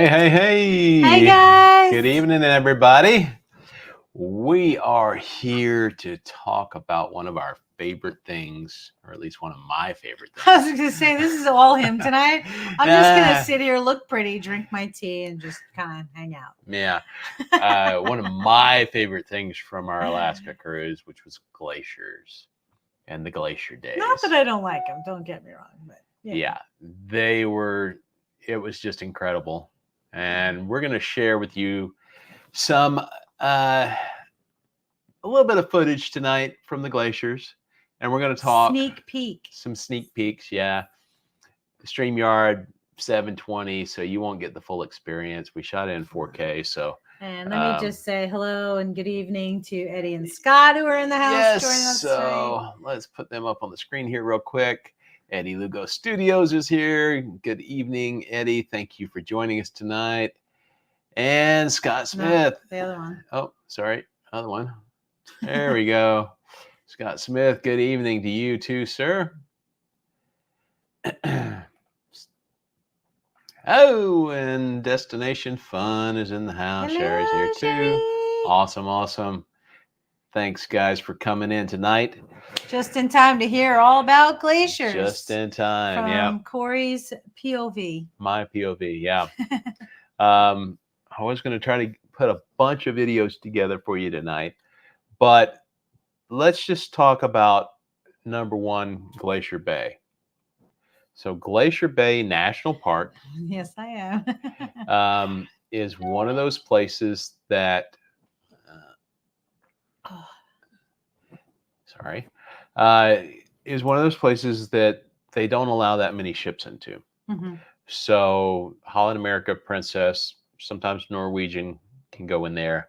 Hey guys. Good evening, everybody. We are here to talk about one of our favorite things, or at least one of my favorite things. I was going to say, this is all him tonight. I'm just going to sit here, look pretty, drink my tea, and just kind of hang out. Yeah. One of my favorite things from our Alaska cruise, which was glaciers and the glacier days. Not that I don't like them, don't get me wrong. But yeah, they were, it was just incredible. And we're going to share with you some a little bit of footage tonight from the glaciers, and we're going to talk some sneak peeks. Yeah, the StreamYard 720, so you won't get the full experience. We shot it in 4K, so. And let me just say hello and good evening to Eddie and Scott, who are in the house joining us so tonight. Let's put them up on the screen here real quick. Eddie Lugo Studios is here. Good evening, Eddie. Thank you for joining us tonight. And Scott Smith. No, the other one. Oh, sorry. Other one. There we go. Scott Smith, good evening to you too, sir. Oh, and Destination Fun is in the house. Hello, Sherry's here too. Sherry. Awesome. Thanks, guys, for coming in tonight. Just in time to hear all about glaciers. Just in time, From Corey's POV. My POV, yeah. I was going to try to put a bunch of videos together for you tonight, but let's just talk about number one, Glacier Bay. So Glacier Bay National Park. Yes, I am. Is one of those places that, is one of those places that they don't allow that many ships into. Mm-hmm. So Holland America, Princess, sometimes Norwegian can go in there.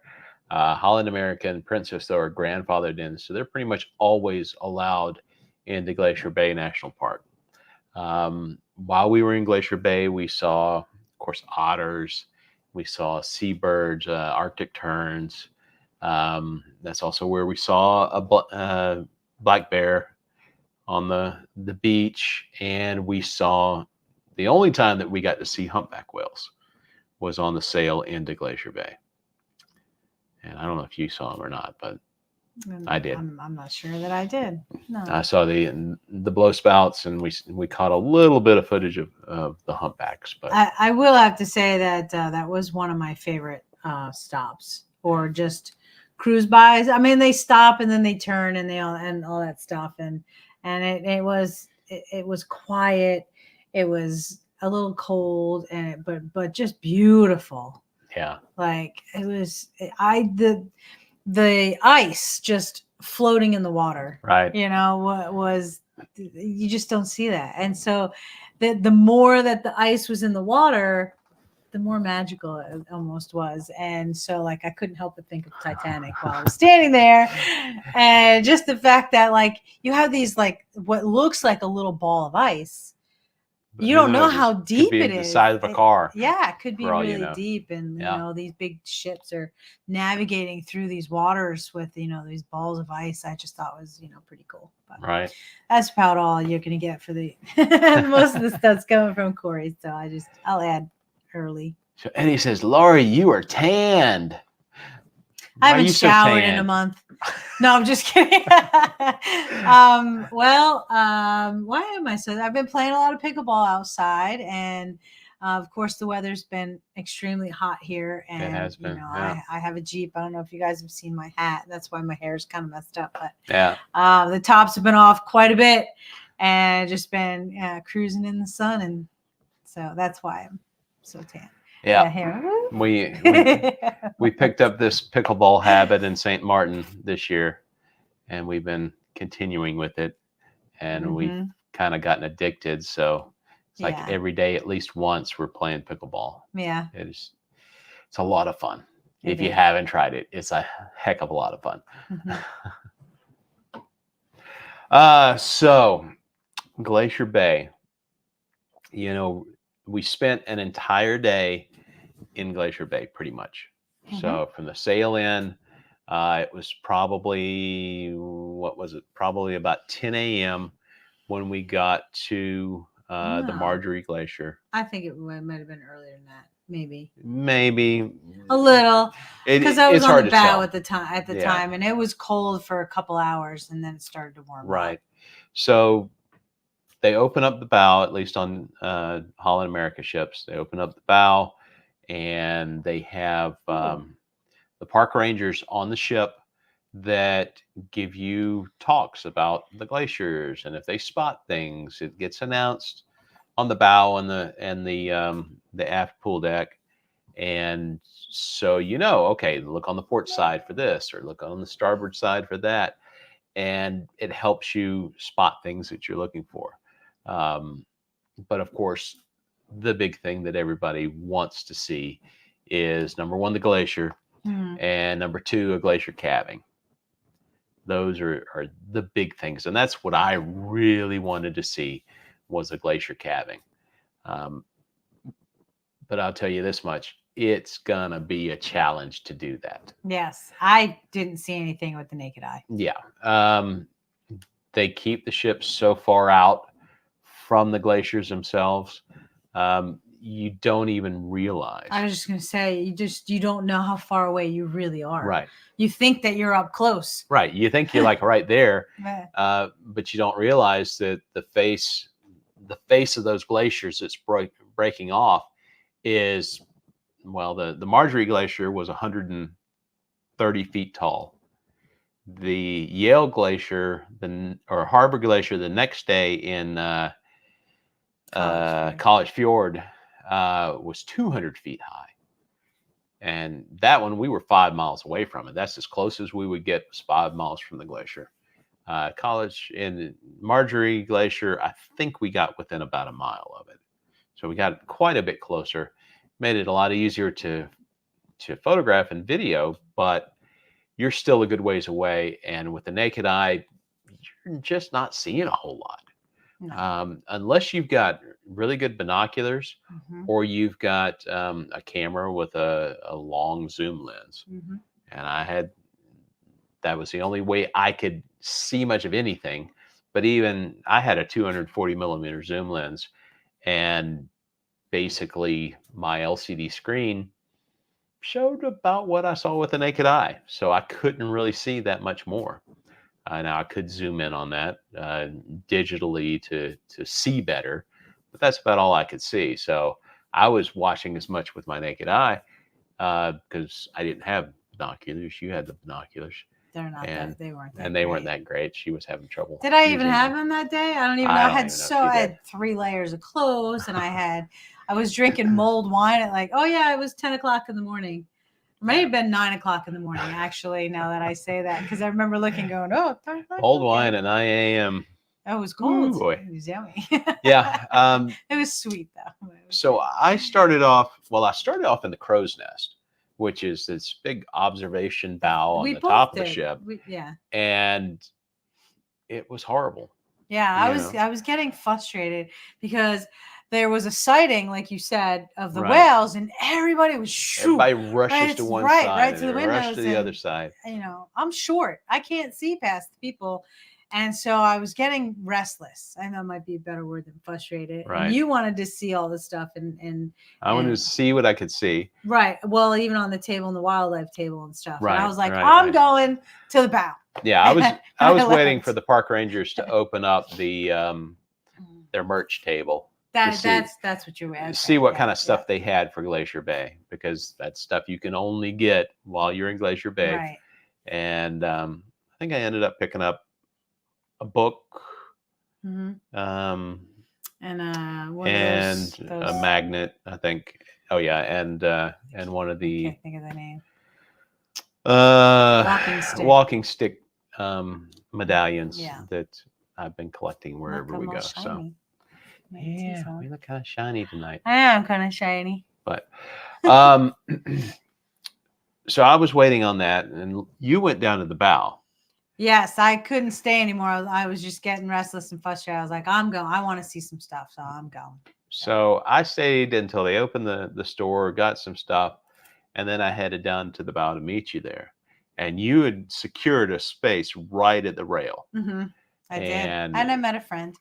Holland America and Princess, though, are grandfathered in, so they're pretty much always allowed into Glacier Bay National Park. While we were in Glacier Bay, we saw, of course, otters. We saw seabirds, Arctic terns. That's also where we saw a black bear on the beach, and we saw, the only time that we got to see humpback whales was on the sail into Glacier Bay. And I don't know if you saw them or not, but I did. I'm not sure that I did. No. I saw the blow spouts, and we caught a little bit of footage of the humpbacks. But I will have to say that that was one of my favorite stops, or just cruise bys. I mean, they stop and then they turn and all that stuff, and it was quiet. It was a little cold, and but just beautiful. Yeah, like it was. The ice just floating in the water, right? Was you just don't see that, and so the more that the ice was in the water, the more magical it almost was. And so, like, I couldn't help but think of Titanic while I was standing there, and just the fact that, like, you have these, like, what looks like a little ball of ice. You don't know how deep it is. The size of a car. Yeah, it could be really deep. And, these big ships are navigating through these waters with, these balls of ice. I just thought was, pretty cool. But right. That's about all you're going to get for the most of the stuff's coming from Corey. So I'll add early. So Eddie says, Laurie, you are tanned. I haven't showered in a month. No, I'm just kidding. Why am I so? I've been playing a lot of pickleball outside, and of course the weather's been extremely hot here. And it has been. I have a Jeep. I don't know if you guys have seen my hat. That's why my hair is kind of messed up. But the tops have been off quite a bit, and just been cruising in the sun, and so that's why I'm so tan. Yeah, we picked up this pickleball habit in St. Martin this year, and we've been continuing with it, and we've kind of gotten addicted. So it's like every day, at least once, we're playing pickleball. Yeah, it's a lot of fun. If you haven't tried it, it's a heck of a lot of fun. So Glacier Bay, we spent an entire day in Glacier Bay, pretty much. So from the sail in, it was probably, probably about 10 a.m. when we got to the Marjorie Glacier. I think it might have been earlier than that. maybe Maybe a little, because I was it's on hard the to bow tell. at the time. Yeah. And it was cold for a couple hours, and then it started to warm Right. up. So they open up the bow, at least on Holland America ships. They open up the bow, and they have the park rangers on the ship that give you talks about the glaciers, and if they spot things, it gets announced on the bow and the aft pool deck, and so okay, look on the port side for this, or look on the starboard side for that, and it helps you spot things that you're looking for. Um, but of course, the big thing that everybody wants to see is number one, the glacier, and number two, a glacier calving. Those are the big things, and that's what I really wanted to see was a glacier calving. Um, but I'll tell you this much: it's gonna be a challenge to do that. Yes, I didn't see anything with the naked eye. Yeah, they keep the ships so far out from the glaciers themselves, you don't even realize. I was just gonna say, you don't know how far away you really are. Right. You think that you're up close. Right. You think you're like right there, Yeah. but you don't realize that the face of those glaciers that's breaking off is, well, the Marjorie Glacier was 130 feet tall. The Yale Glacier, or Harbor Glacier, the next day in College Fjord was 200 feet high. And that one, we were 5 miles away from it. That's as close as we would get, was 5 miles from the glacier. College in Marjorie Glacier, I think we got within about a mile of it. So we got quite a bit closer. Made it a lot easier to photograph and video, but you're still a good ways away. And with the naked eye, you're just not seeing a whole lot. No. Unless you've got really good binoculars, or you've got a camera with a long zoom lens. And that was the only way I could see much of anything. But even I had a 240 millimeter zoom lens, and basically my LCD screen showed about what I saw with the naked eye. So I couldn't really see that much more. Now I could zoom in on that digitally to see better, but that's about all I could see. So I was watching as much with my naked eye because I didn't have binoculars. You had the binoculars. They weren't that great. She was having trouble. Did I even have them that day? I don't even know. I had 3 layers of clothes, and I was drinking mulled wine at it was 10 o'clock in the morning. It may have been 9 o'clock in the morning, actually, now that I say that, because I remember looking, going, old wine at 9 a.m. Oh, it was cold. Ooh, boy. It was yummy. Yeah. It was sweet, though. So I started off in the crow's nest, which is this big observation bow on the top of the ship. And it was horrible. Yeah, I was getting frustrated because there was a sighting, like you said, of the whales, and everybody was everybody rushes to one side, right to the windows, rush to the other side. I'm short; I can't see past the people, and so I was getting restless. I know it might be a better word than frustrated. Right. And you wanted to see all this stuff, and I wanted to see what I could see. Right. Well, even on the table, on the wildlife table and stuff. Right. And I was like, I'm going to the bow. Yeah, I was waiting for the park rangers to open up their merch table. That's what you were. See what kind of stuff they had for Glacier Bay, because that's stuff you can only get while you're in Glacier Bay. Right. And I think I ended up picking up a book, and those a magnet, I think. Oh yeah, and one of the I can't think of the name. Walking stick medallions that I've been collecting wherever we go. So yeah, we look kind of shiny tonight. I am kind of shiny. But so I was waiting on that, and you went down to the bow. Yes, I couldn't stay anymore. I was just getting restless and frustrated. I was like, I'm going. I want to see some stuff, so I'm going. So I stayed until they opened the store, got some stuff, and then I headed down to the bow to meet you there. And you had secured a space right at the rail. I did. And I met a friend.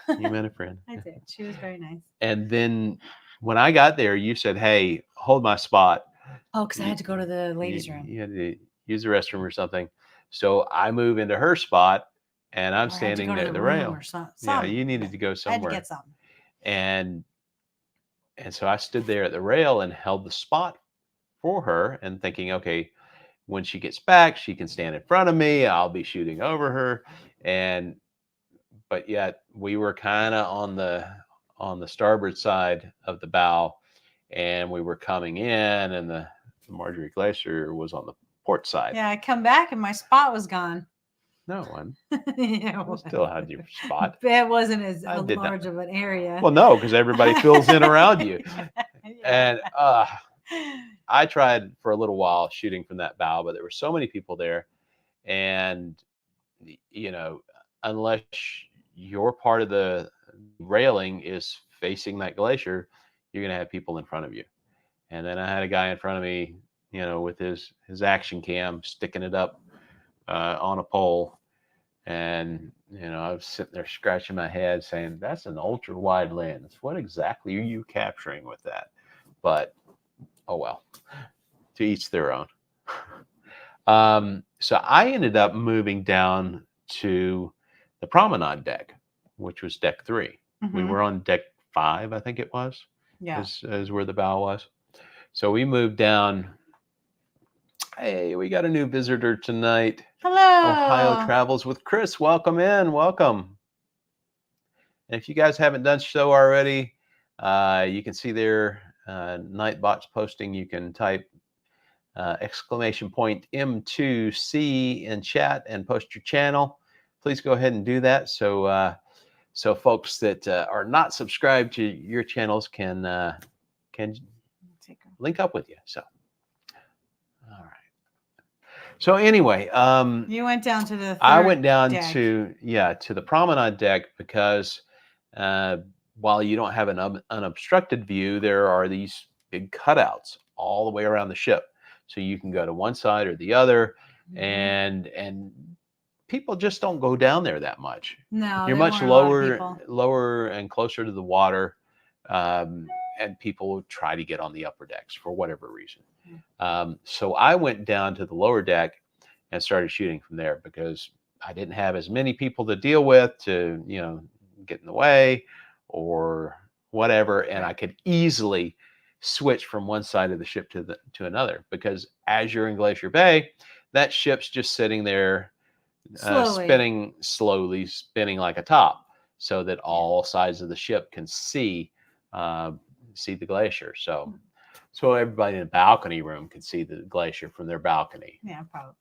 You met a friend. I did. She was very nice. And then when I got there, you said, "Hey, hold my spot." Oh, because I had to go to the ladies' room. You had to use the restroom or something. So I move into her spot, and I'm Or I had to standing go to there the at the room rail. or something. Yeah, you needed to go I had to somewhere, get something. and so I stood there at the rail and held the spot for her, and thinking, okay, when she gets back, she can stand in front of me. I'll be shooting over her, and but yet we were kind of on the starboard side of the bow, and we were coming in, and the Marjorie Glacier was on the port side. Yeah, I come back and my spot was gone. No one. Yeah, I still had your spot. it wasn't as I did not. large of an area. Well, no, because everybody fills in around you. Yeah. And I tried for a little while shooting from that bow, but there were so many people there. And, you know, unless your part of the railing is facing that glacier, you're going to have people in front of you. And then I had a guy in front of me, with his action cam, sticking it up on a pole. And, I was sitting there scratching my head saying, that's an ultra wide lens. What exactly are you capturing with that? But, oh well, to each their own. So I ended up moving down to the promenade deck, which was deck 3. We were on deck 5, I think it was. Yeah. Is where the bow was. So we moved down. Hey, we got a new visitor tonight. Hello. Ohio Travels with Chris. Welcome in. Welcome. And if you guys haven't done so already, you can see there, Nightbot's posting. You can type exclamation point M2C in chat and post your channel. Please go ahead and do that. So folks that are not subscribed to your channels can link up with you. So, all right. So anyway, you went down to the third I went down deck. to the promenade deck because while you don't have an unobstructed view, there are these big cutouts all the way around the ship, so you can go to one side or the other, and people just don't go down there that much. No, you're much lower and closer to the water, and people try to get on the upper decks for whatever reason. So I went down to the lower deck and started shooting from there because I didn't have as many people to deal with to, get in the way or whatever. And I could easily switch from one side of the ship to another, because as you're in Glacier Bay, that ship's just sitting there spinning like a top, so that all sides of the ship can see the glacier. So everybody in the balcony room can see the glacier from their balcony. Yeah, probably.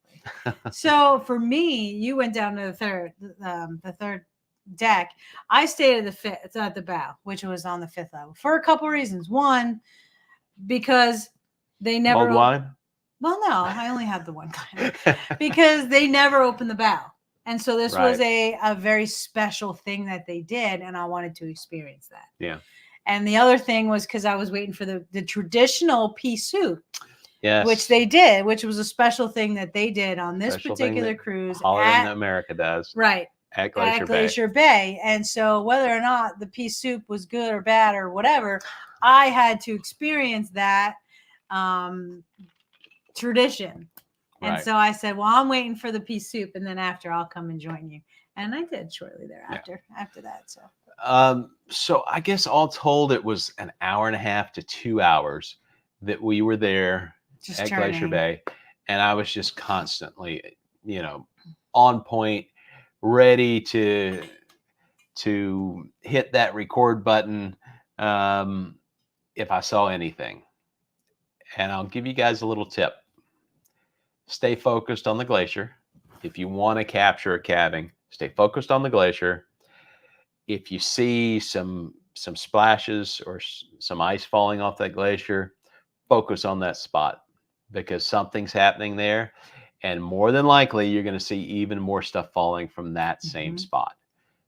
So for me, you went down to the third deck. I stayed at the fifth, at the bow, which was on the 5th level, for a couple reasons. One, because they never. Mulled wine? Well, no, I only had the one kind. Because they never opened the bow. And so this was a very special thing that they did, and I wanted to experience that. Yeah. And the other thing was because I was waiting for the traditional pea soup, yes, which they did, which was a special thing that they did on this particular cruise. Holiday in America does. Right. At Glacier Bay. And so whether or not the pea soup was good or bad or whatever, I had to experience that tradition. And so I said, well, I'm waiting for the pea soup, and then after I'll come and join you. And I did shortly thereafter, after that. So I guess all told, it was an hour and a half to 2 hours that we were there at Glacier Bay. And I was just constantly, on point, ready to hit that record button if I saw anything. And I'll give you guys a little tip. Stay focused on the glacier. If you want to capture a calving, stay focused on the glacier. If you see some splashes or some ice falling off that glacier, focus on that spot, because something's happening there. And more than likely, you're going to see even more stuff falling from that same spot.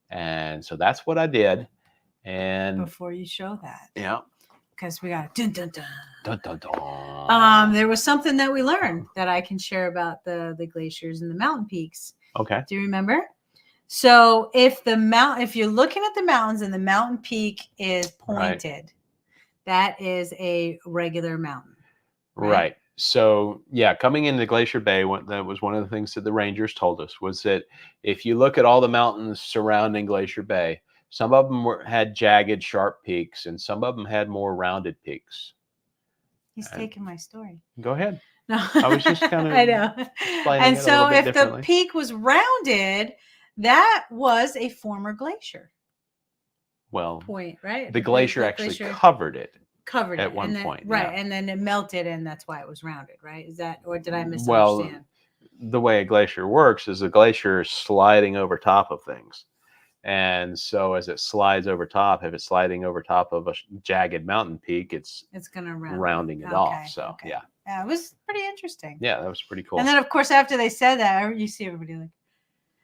And so that's what I did. And before you show that. Yeah. Because we got dun dun dun. Dun, dun, dun. There was something that we learned that I can share about the glaciers and the mountain peaks. Okay. Do you remember? So if you're looking at the mountains and the mountain peak is pointed, that is a regular mountain. Right. So yeah, coming into Glacier Bay, that was one of the things that the rangers told us, was that if you look at all the mountains surrounding Glacier Bay, some of them had jagged, sharp peaks, and some of them had more rounded peaks. He's taking my story. Go ahead. No, I was just kind of I know. explaining And it a little so, bit if differently. the peak was rounded, that was a former glacier. Well, Point, right? the glacier actually covered it. Covered at it one and then, point, right? yeah. And then it melted, and that's why it was rounded, right? Is that, or did I Well, misunderstand? the way a glacier works is a glacier is sliding over top of things. And so as it slides over top, if it's sliding over top of a jagged mountain peak, it's going to rounding it off. So, yeah. Yeah, it was pretty interesting. Yeah, that was pretty cool. And then, of course, after they said that, you see everybody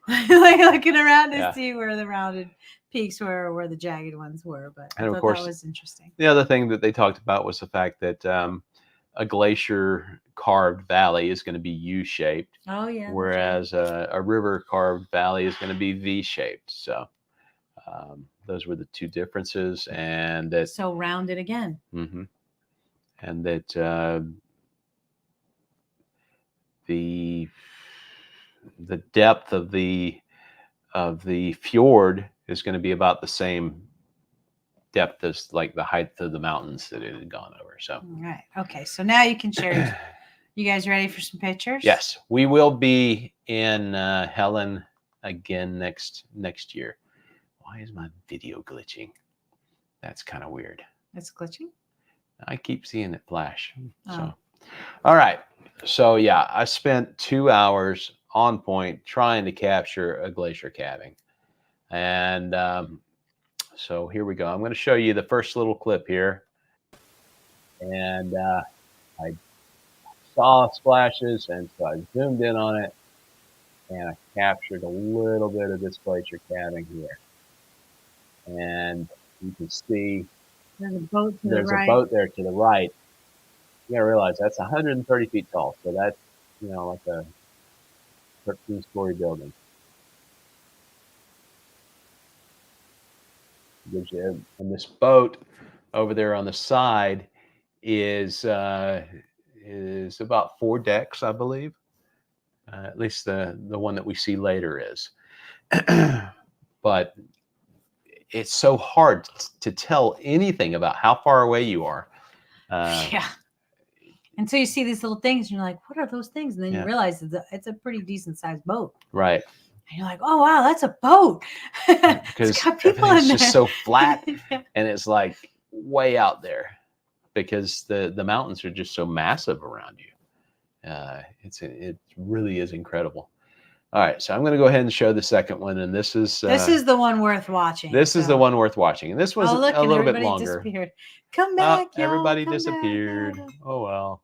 like looking around to see where the rounded peaks were or where the jagged ones were. But I thought that was interesting. The other thing that they talked about was the fact that a glacier carved valley is going to be U-shaped. Oh, yeah. Whereas a river carved valley is going to be V-shaped. So those were the two differences. And that, so rounded again. Mm-hmm. And that the depth of the fjord is going to be about the same depth as like the height of the mountains that it had gone over. So, all right. Okay. So now you can share. You guys ready for some pictures? Yes, we will be in Helen again next year. Why is my video glitching? That's kind of weird. It's glitching? I keep seeing it flash. So, all right. So yeah, I spent 2 hours on point trying to capture a glacier calving. And so here we go. I'm going to show you the first little clip here. And I saw splashes, and so I zoomed in on it, and I captured a little bit of this glacier calving here. And you can see there's a boat a boat there to the right. You gotta realize that's 130 feet tall, so that's, like a 13-story building. And this boat over there on the side is about 4 decks, I believe. At least the one that we see later is. But it's so hard to tell anything about how far away you are. Yeah. Until you see these little things, and you're like, what are those things? And then you realize it's a pretty decent sized boat. Right. And you're like, oh, wow, that's a boat. Because it's got people in there. Just so flat. And it's like way out there because the mountains are just so massive around you. It really is incredible. All right, so I'm going to go ahead and show the second one, and this is the one worth watching. This is the one worth watching, and this was a little bit longer. Disappeared. Come back, everybody disappeared. Back. Oh well.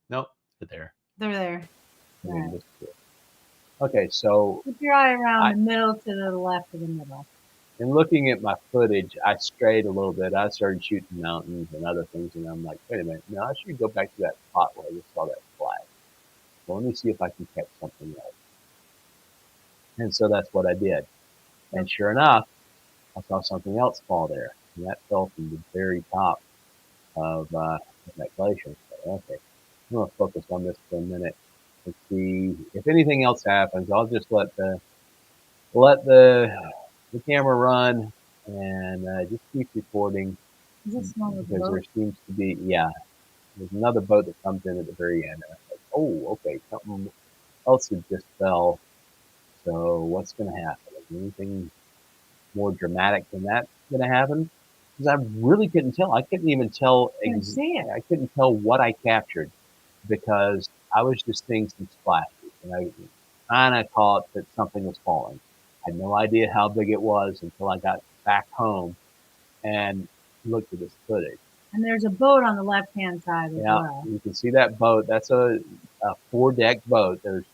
Nope, they're there. They're there. Right. Okay, so keep your eye around the middle to the left of the middle. In looking at my footage, I strayed a little bit. I started shooting mountains and other things, and I'm like, wait a minute, no, I should go back to that spot where I just saw that flag. Well, let me see if I can catch something else. And so that's what I did. And sure enough, I saw something else fall there. And that fell from the very top of that glacier. So, okay, I'm going to focus on this for a minute and see if anything else happens. I'll just let the camera run and just keep recording. Because there seems to be, there's another boat that comes in at the very end. And I'm like, oh, okay, something else had just fell. So what's going to happen? Is anything more dramatic than that going to happen? Because I really couldn't tell. I couldn't even tell. I couldn't tell what I captured because I was just seeing some splashes, and I kind of caught that something was falling. I had no idea how big it was until I got back home and looked at this footage. And there's a boat on the left-hand side as well. You can see that boat. That's a 4-deck boat. There's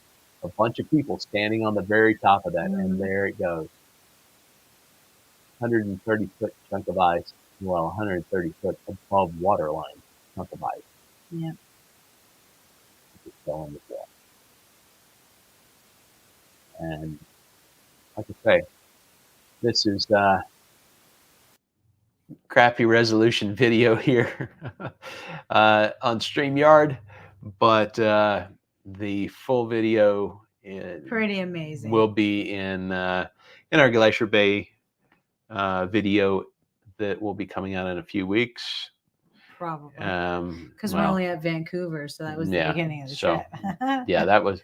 a bunch of people standing on the very top of that, and there it goes. 130-foot chunk of ice. Well, 130 foot above waterline chunk of ice. Yeah. Just fell on the floor. And like I say, this is kind crappy resolution video here on StreamYard, but the full video Pretty amazing. will be in our Glacier Bay video that will be coming out in a few weeks. Probably. Because we're only at Vancouver, so that was the beginning of the trip. Yeah, that was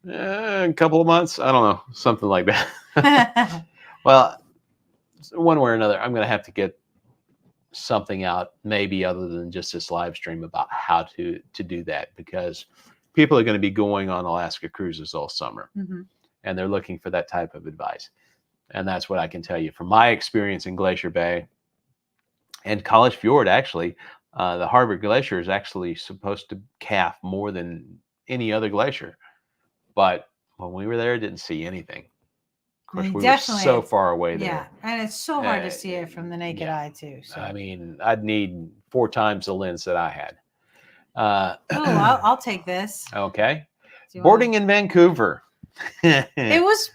a couple of months. I don't know, something like that. Well, one way or another, I'm going to have to get something out, maybe other than just this live stream, about how to do that, because people are going to be going on Alaska cruises all summer, and they're looking for that type of advice. And that's what I can tell you from my experience in Glacier Bay and College Fjord. Actually, the Harvard Glacier is actually supposed to calf more than any other glacier, but when we were there, didn't see anything. Of course, we were so far away there. Yeah, and it's so hard to see it from the naked eye too. So. I mean, I'd need 4 times the lens that I had. I'll take this. Okay. Boarding in Vancouver. It was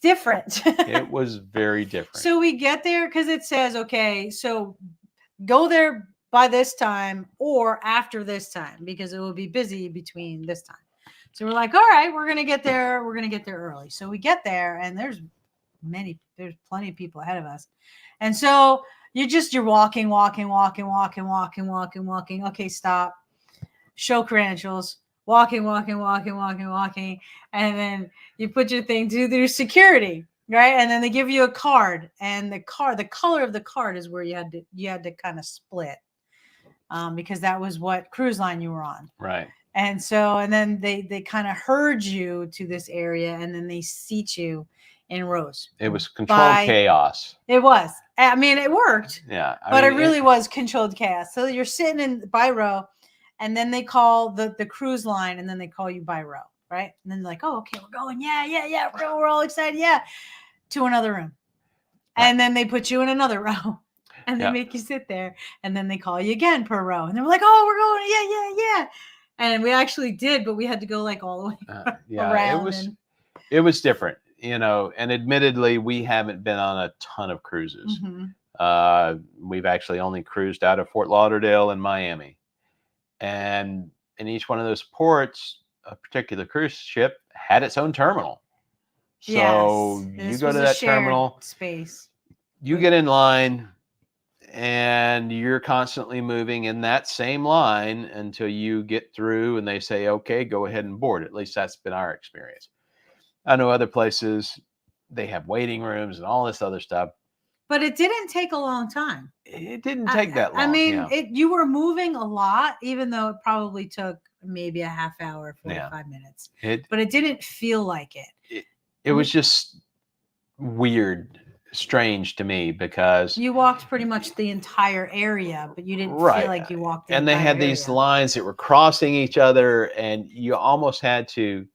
different. It was very different. So we get there because it says, okay, so go there by this time or after this time, because it will be busy between this time. So we're like, all right, we're going to get there. We're going to get there early. So we get there and there's plenty of people ahead of us. And so you're walking. Okay, stop. Show credentials. Walking. And then you put your thing through security, right? And then they give you a card, and the color of the card is where you had to kind of split, because that was what cruise line you were on. Right. And so, and then they kind of herd you to this area, and then they seat you in rows. It was controlled chaos. It was. I mean, it worked. Yeah. But it really was controlled chaos. So you're sitting in by row, and then they call the cruise line, and then they call you by row, right? And then they're like, oh, okay, we're going. Yeah. We're all excited. Yeah. To another room. And then they put you in another row. And they make you sit there, and then they call you again per row. And they're like, oh, we're going. Yeah. And we actually did, but we had to go like all the way around. It was different, and admittedly, we haven't been on a ton of cruises. We've actually only cruised out of Fort Lauderdale and Miami. And in each one of those ports, a particular cruise ship had its own terminal. So you go to that terminal space, you get in line, and you're constantly moving in that same line until you get through and they say, okay, go ahead and board. At least that's been our experience. I know other places, they have waiting rooms and all this other stuff. But it didn't take a long time. It didn't take that long. I mean, you were moving a lot, even though it probably took maybe a half hour, 45 minutes. But it didn't feel like it. It was just weird, strange to me, because you walked pretty much the entire area, but you didn't feel like you walked the entire area. And they had these lines that were crossing each other, and you almost had to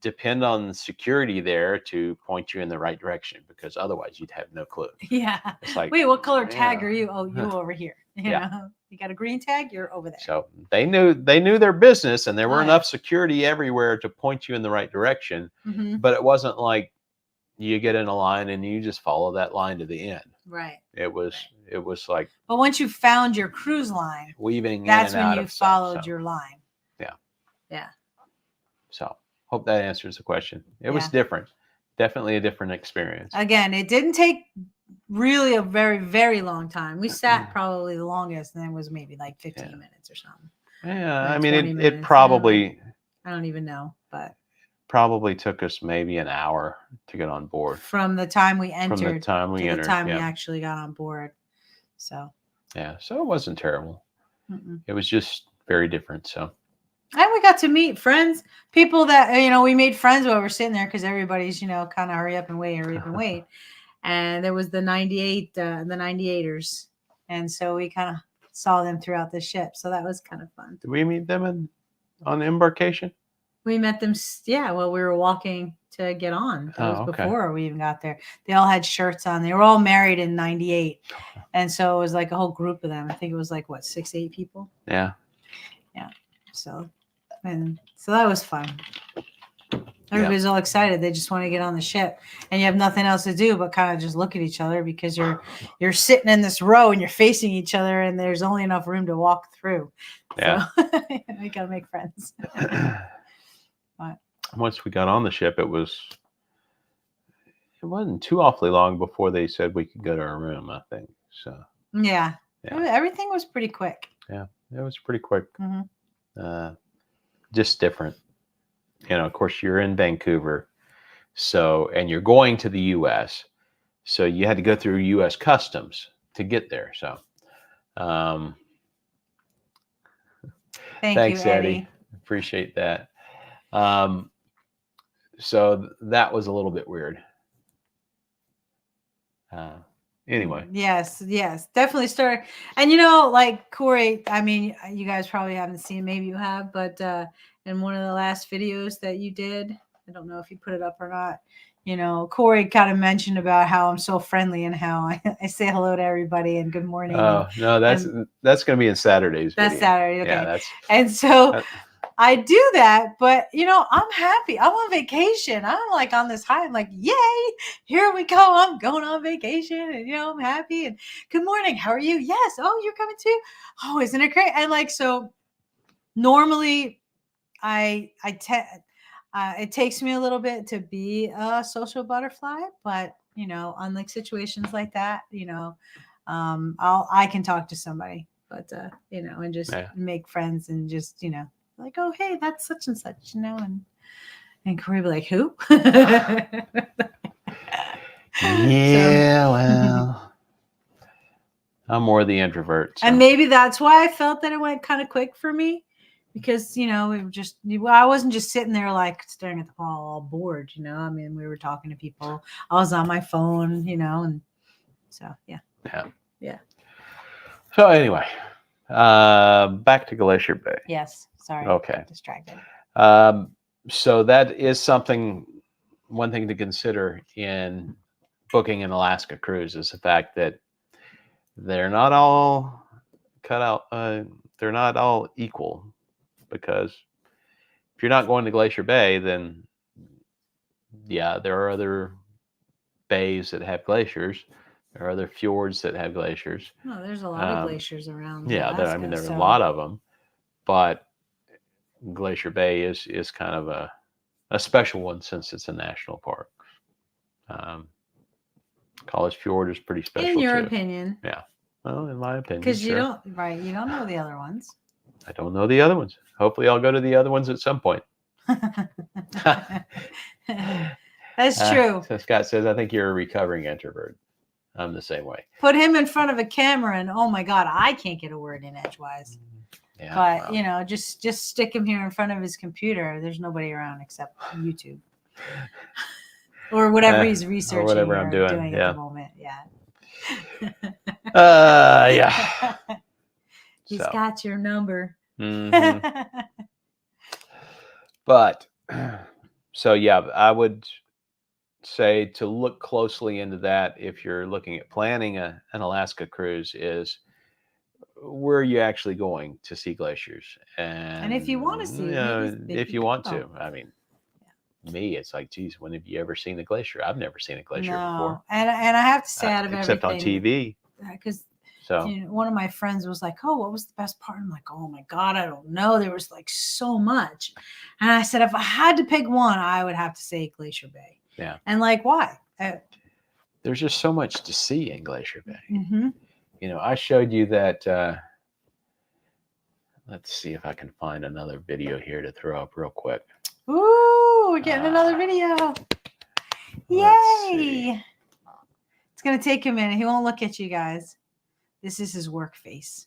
depend on security there to point you in the right direction, because otherwise you'd have no clue. Yeah. It's like, wait, what color tag are you? Oh, you over here. You know, you got a green tag, you're over there. So they knew their business, and there were enough security everywhere to point you in the right direction. But it wasn't like you get in a line and you just follow that line to the end. Right. It was like. But once you found your cruise line, weaving that's in and when out you followed your line. Yeah. Yeah. So hope that answers the question. It was different. Definitely a different experience. Again, it didn't take really a very, very long time. We sat probably the longest, and it was maybe like 15 minutes or something. Yeah. I mean, it probably. I don't even know, but. Probably took us maybe an hour to get on board. From the time we entered to the time we actually got on board. So. Yeah. So it wasn't terrible. It was just very different. So. And we got to meet friends, people that, we made friends while we're sitting there, because everybody's, kind of hurry up and wait. And there was the 98ers. And so we kind of saw them throughout the ship. So that was kind of fun. Did we meet them on embarkation? We met them. Yeah. Well, we were walking to get on. That was before we even got there. They all had shirts on. They were all married in 98. And so it was like a whole group of them. I think it was like 6-8 people. Yeah. Yeah. So that was fun. Everybody's all excited. They just want to get on the ship, and you have nothing else to do but kind of just look at each other because you're sitting in this row and you're facing each other, and there's only enough room to walk through. Yeah. So you gotta make friends. But once we got on the ship, it wasn't too awfully long before they said we could go to our room, I think. So yeah. Yeah. Everything was pretty quick. yeah, it was pretty quick. Mm-hmm. Just different. Of course, you're in Vancouver, and you're going to the U.S., so you had to go through U.S. customs to get there. So, Thanks, you, Eddie. Appreciate that. So that was a little bit weird. Anyway. Yes, definitely start. And like Corey, I mean, you guys probably haven't seen, maybe you have, but in one of the last videos that you did, I don't know if you put it up or not. Corey kind of mentioned about how I'm so friendly and how I say hello to everybody and good morning. Oh, no, that's going to be in Saturday's video. That's Saturday. Okay. Yeah, and so I do that, but I'm happy. I'm on vacation. I'm like on this high. I'm like, yay, here we go. I'm going on vacation, and I'm happy. And good morning. How are you? Yes. Oh, you're coming too. Oh, isn't it great? And like, so normally it takes me a little bit to be a social butterfly, but on like situations like that, I can talk to somebody, but and just make friends and just like, oh hey, that's such and such, and Corey be like, who? Yeah, well, I'm more the introvert, and maybe that's why I felt that it went kind of quick for me. Because I wasn't just sitting there like staring at the wall all bored, I mean, we were talking to people. I was on my phone, and so yeah. So anyway, back to Glacier Bay. Yes, sorry. Okay. Distracted. So that is one thing to consider in booking an Alaska cruise is the fact that they're not all cut out. They're not all equal. Because if you're not going to Glacier Bay, then there are other bays that have glaciers. There are other fjords that have glaciers. No, there's a lot of glaciers around. Yeah, Alaska, there's a lot of them, but Glacier Bay is kind of a special one since it's a national park. College Fjord is pretty special. In your opinion? Yeah. Well, in my opinion. Because you don't know the other ones. I don't know the other ones. Hopefully I'll go to the other ones at some point. That's true. So Scott says, I think you're a recovering introvert. I'm the same way. Put him in front of a camera and oh my God, I can't get a word in edgewise. Yeah, but well, just stick him here in front of his computer. There's nobody around except YouTube. Or whatever he's researching or whatever I'm doing at the moment. Yeah. Yeah. He's got your number. Mm-hmm. But so yeah, I would say to look closely into that if you're looking at planning an Alaska cruise is where are you actually going to see glaciers, and if you want to see, if you want to, I mean, me, it's like, geez, when have you ever seen a glacier? I've never seen a glacier before, and I have to say, out of except everything, on TV, because one of my friends was like, oh, what was the best part? I'm like, oh my God, I don't know. There was like so much. And I said, if I had to pick one, I would have to say Glacier Bay. Yeah. And like, why? There's just so much to see in Glacier Bay. Mm-hmm. I showed you that. Let's see if I can find another video here to throw up real quick. Ooh, we're getting another video. Yay. It's going to take a minute. He won't look at you guys. This is his work face.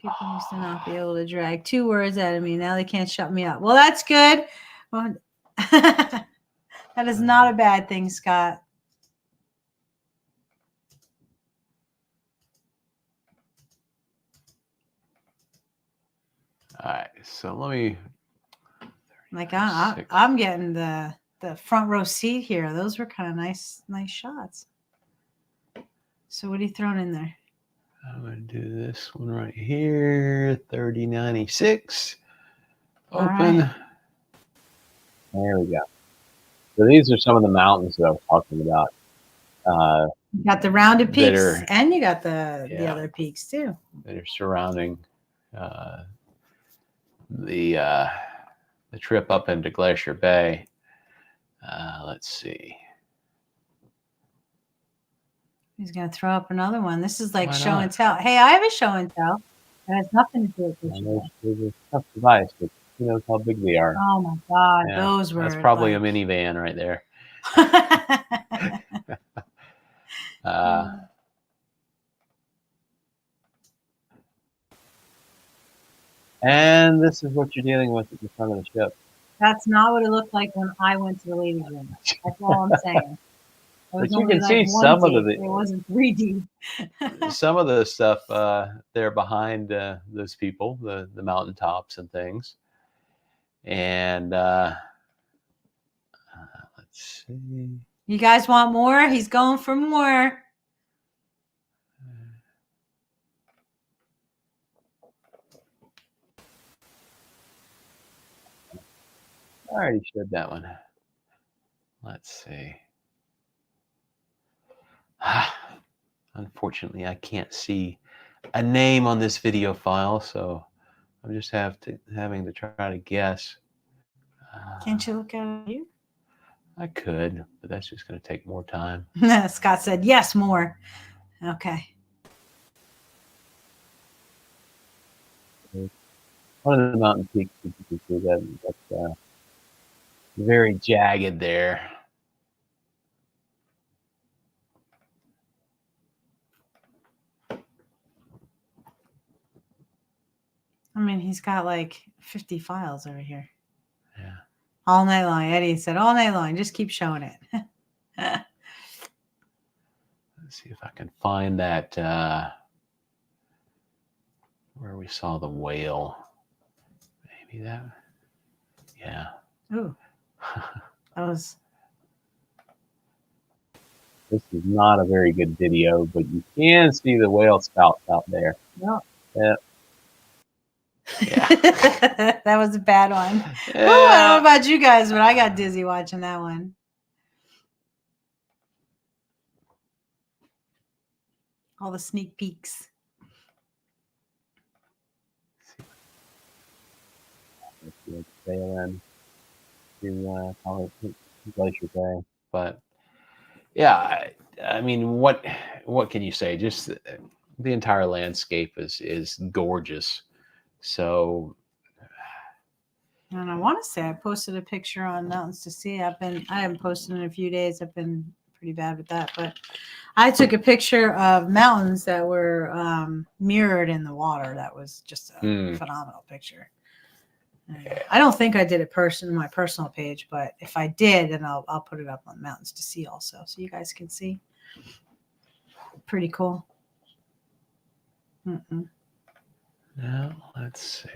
People used to not be able to drag 2 words out of me. Now they can't shut me up. Well, that's good. Well, that is not a bad thing, Scott. All right. So let me. Like I'm getting the front row seat here. Those were kind of nice shots. So what are you throwing in there? I'm going to do this one right here, 3096. Open. Right. There we go. So these are some of the mountains that I was talking about. You got the rounded That peaks, are- and you got the yeah. other peaks too. That are surrounding the trip up into Glacier Bay. Let's see. He's gonna throw up another one. This is like Why show not? and tell. Hey, I have a show and tell. It has nothing to do with Glacier Bay. Those are tough device, but who knows how big they are. Oh my God, Yeah, those were. That's probably like... a minivan right there. And this is what you're dealing with at the front of the ship. That's not what it looked like when I went to the ladies' room. That's all I'm saying. But you can see some of It wasn't 3D. some of the stuff there behind those people, the mountaintops and things. And let's see. You guys want more? He's going for more. I already showed that one. Let's see. Unfortunately, I can't see a name on this video file, so I'm just having to try to guess. Can't you look at you? I could, but that's just going to take more time. Scott said, yes, more. Okay. One of the mountain peaks, you can see that's very jagged there. I mean, he's got like 50 files over here. Yeah. All night long. Eddie said, all night long. Just keep showing it. Let's see if I can find that where we saw the whale. Maybe that. Yeah. Ooh. That was. This is not a very good video, but you can see the whale spouts out there. No. Yeah. That was a bad one. Yeah. Ooh, I don't know about you guys, but I got dizzy watching that one. All the sneak peeks. Sail in to Glacier Bay, but yeah, I mean, what can you say? Just the entire landscape is gorgeous. So, and I want to say I posted a picture on Mountains to See. I haven't posted in a few days. I've been pretty bad with that, but I took a picture of mountains that were mirrored in the water. That was just a phenomenal picture. I don't think I did it my personal page, but if I did, then I'll put it up on Mountains to See also, so you guys can see. Pretty cool. Now let's see.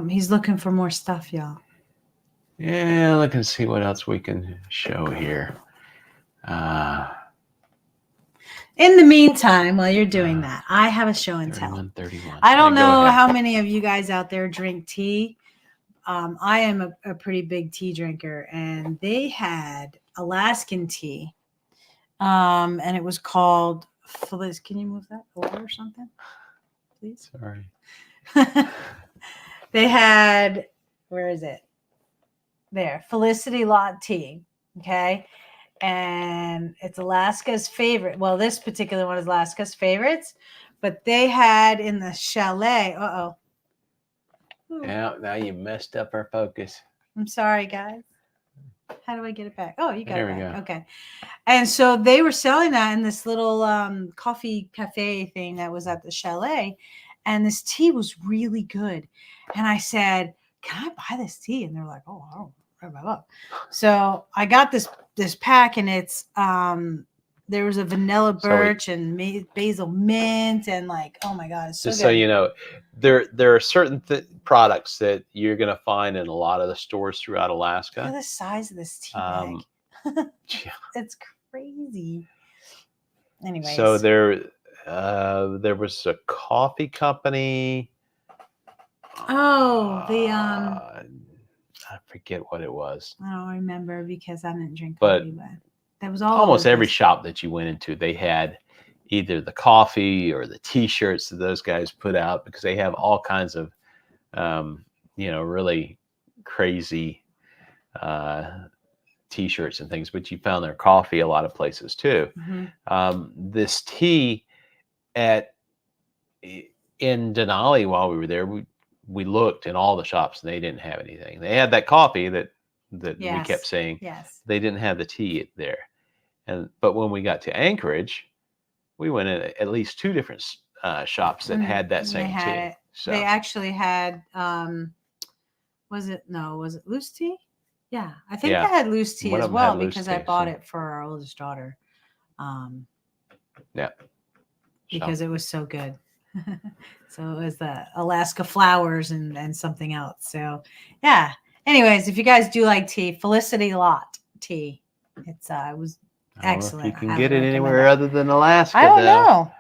He's looking for more stuff, y'all. Yeah, look and see what else we can show here. In the meantime, while you're doing that, I have a show and tell. 31. I don't know how many of you guys out there drink tea. I am a pretty big tea drinker, and they had Alaskan tea, and it was called Feliz. Can you move that over or something, please? Sorry. They had, where is it? There, Felicity Lot Tea. Okay. And it's Alaska's favorite. Well, this particular one is Alaska's favorites, but they had in the chalet. Yeah, now you messed up our focus. I'm sorry, guys. How do I get it back? Oh, you got there it we back. go. Okay. And so they were selling that in this little coffee cafe thing that was at the chalet. And this tea was really good. And I said, can I buy this tea? And they're like, oh, I don't know. So I got this pack, and it's there was a vanilla birch and basil mint, and like, oh my God, it's so just good. So you know, there are certain products that you're going to find in a lot of the stores throughout Alaska. Look at the size of this tea bag. Yeah. It's crazy. Anyways. So there was a coffee company. Oh, the I forget what it was. I don't remember because I didn't drink But coffee, but that was all almost over the every place. shop that you went into, they had either the coffee or the T-shirts that those guys put out, because they have all kinds of, really crazy T-shirts and things. But you found their coffee a lot of places too. This tea in Denali, while we were there, we looked in all the shops and they didn't have anything. They had that coffee that we kept saying. Yes. They didn't have the tea there. But when we got to Anchorage, we went in at least 2 different shops that had that same tea. So they actually had was it loose tea? Yeah, I think they had loose tea One as of them well had loose because I tea, bought so- it for our oldest daughter. yeah. Because it was so good. So it was the Alaska flowers and something else. So yeah. Anyways, if you guys do like tea, Felicity Lot tea. It was I don't excellent. know if you can I get it recommend anywhere it. other than Alaska. I don't though. know.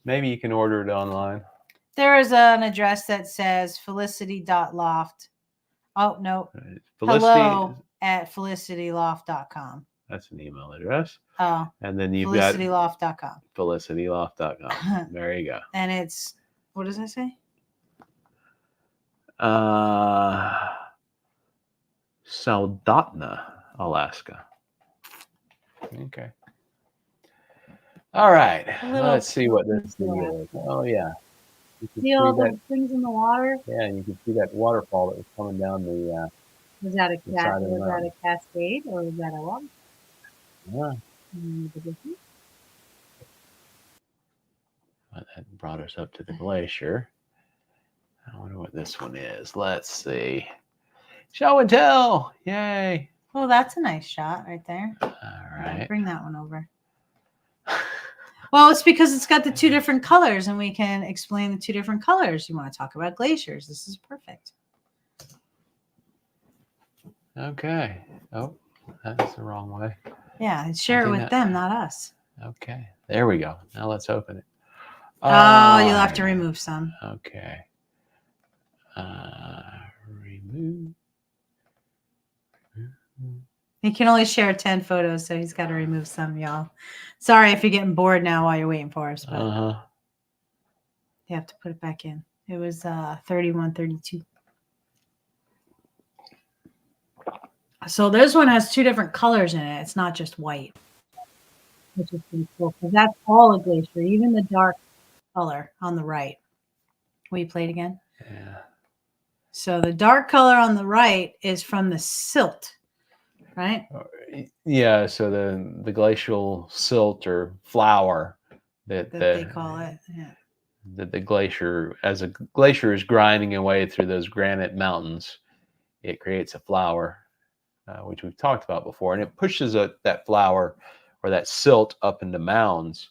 Maybe you can order it online. There is an address that says felicity.loft. Oh, no. hello@felicityloft.com. That's an email address. Oh. And then you've felicityloft.com. felicityloft.com. There you go. And it's, what does that say? Soldotna, Alaska. Okay. All right. Let's see what this thing is. Oh, yeah. You can See all that, the things in the water? Yeah, and you can see that waterfall that was coming down the Was that a side of the mountain. Was that a cascade or was that a water? Yeah. Mm-hmm. Well, that brought us up to the glacier. I wonder what this one is. Let's see. Show and tell. Yay. Oh, that's a nice shot right there. All right. Bring that one over. Well, it's because it's got the 2 different colors and we can explain the 2 different colors. You want to talk about glaciers. This is perfect. Okay. Oh, that's the wrong way. Yeah, share it with them, not us. Okay. There we go. Now let's open it. Oh, you'll have to remove some. Okay. Remove. He can only share 10 photos, so he's got to remove some, y'all. Sorry if you're getting bored now while you're waiting for us, but you have to put it back in. It was 31, 32. So this one has 2 different colors in it. It's not just white, which is pretty cool because that's all a glacier, even the dark color on the right. Will you play it again? Yeah. So the dark color on the right is from the silt, right? Yeah. So the glacial silt or flour that they call it. Yeah. That the glacier, as a glacier is grinding away through those granite mountains, it creates a flour, which we've talked about before, and it pushes that flour or that silt up into mounds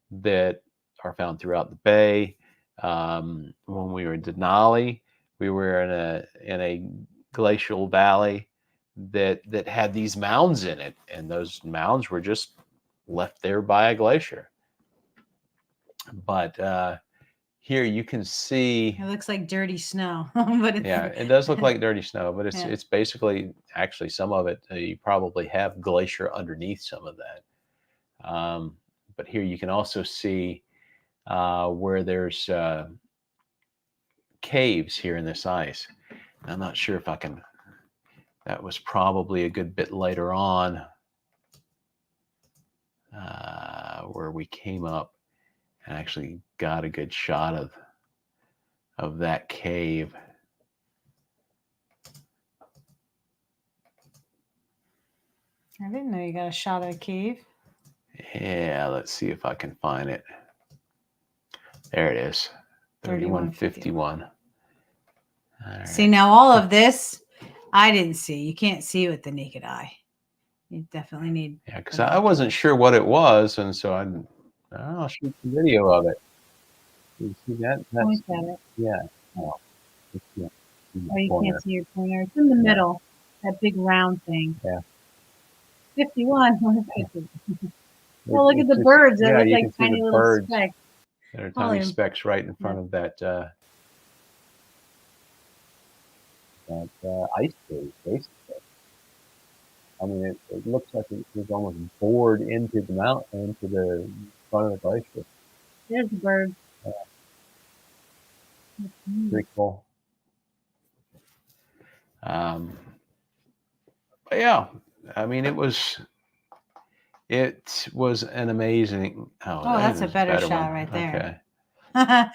that are found throughout the bay. When we were in Denali, we were in a glacial valley that had these mounds in it, and those mounds were just left there by a glacier. But here you can see it looks like dirty snow. But it does look like dirty snow, but it's basically, actually, some of it you probably have glacier underneath some of that. But here you can also see where there's caves here in this ice. I'm not sure if I can. That was probably a good bit later on where we came up and actually got a good shot of that cave. I didn't know you got a shot at a cave. Yeah, let's see if I can find it. There it is. 3151. Right. See, now all of this I didn't see. You can't see with the naked eye. You definitely need. Yeah, because I wasn't sure what it was, and so I'll shoot some video of it. You see that? Point at it. Yeah. Oh, you can't see your pointer. It's in the middle. That big round thing. Yeah. 51. Well, look at the birds. They look like tiny little specks. There are tiny specks right in front of that ice cave, basically. I mean, it looks like it was almost bored into the mountain, into the front of the glacier. There's the bird. Pretty cool. But yeah, I mean, it was an amazing. Oh, that's a better shot one. right there. Okay.